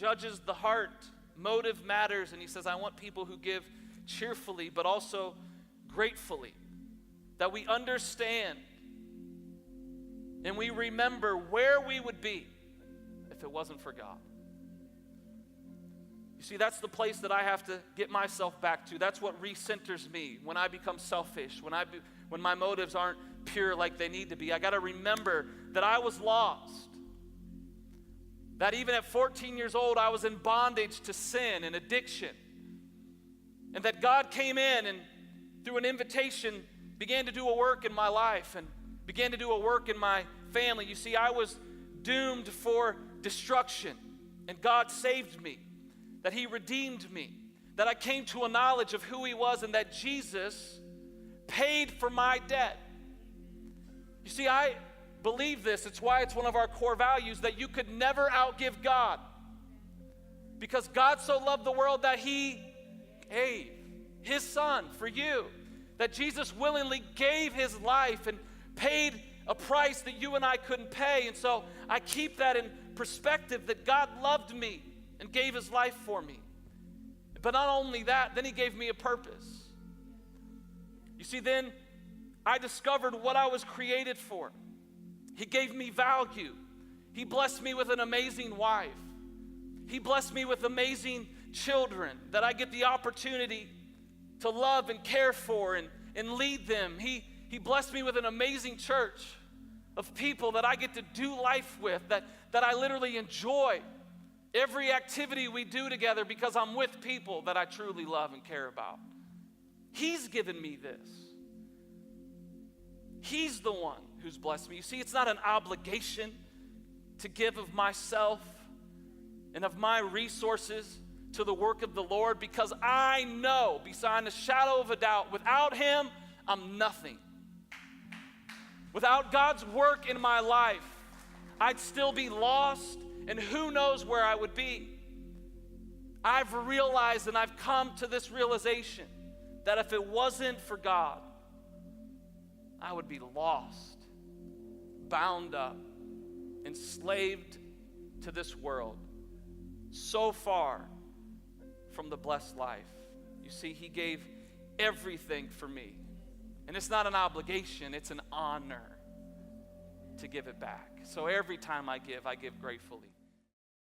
judges the heart. Motive matters, and he says, I want people who give cheerfully, but also gratefully. That we understand and we remember where we would be if it wasn't for God. You see, that's the place that I have to get myself back to. That's what recenters me when I become selfish, when my motives aren't pure like they need to be. I got to remember that I was lost. That even at 14 years old, I was in bondage to sin and addiction. And that God came in and through an invitation began to do a work in my life and began to do a work in my family. You see, I was doomed for destruction, and God saved me, that he redeemed me, that I came to a knowledge of who he was, and that Jesus paid for my debt. You see, I believe this. It's why it's one of our core values that you could never outgive God, because God so loved the world that he gave his son for you, that Jesus willingly gave his life and paid a price that you and I couldn't pay. And so I keep that in perspective, that God loved me and gave his life for me. But not only that, then he gave me a purpose. You see, then I discovered what I was created for. He gave me value. He blessed me with an amazing wife. He blessed me with amazing children that I get the opportunity to love and care for and lead them. He blessed me with an amazing church of people that I get to do life with, that I literally enjoy every activity we do together because I'm with people that I truly love and care about. He's given me this. He's the one who's blessed me. You see, it's not an obligation to give of myself and of my resources to the work of the Lord, because I know beyond a shadow of a doubt, without him, I'm nothing. Without God's work in my life, I'd still be lost, and who knows where I would be. I've realized, and I've come to this realization, that if it wasn't for God, I would be lost, bound up, enslaved to this world, so far from the blessed life. You see, he gave everything for me. And it's not an obligation, it's an honor to give it back. So every time I give gratefully.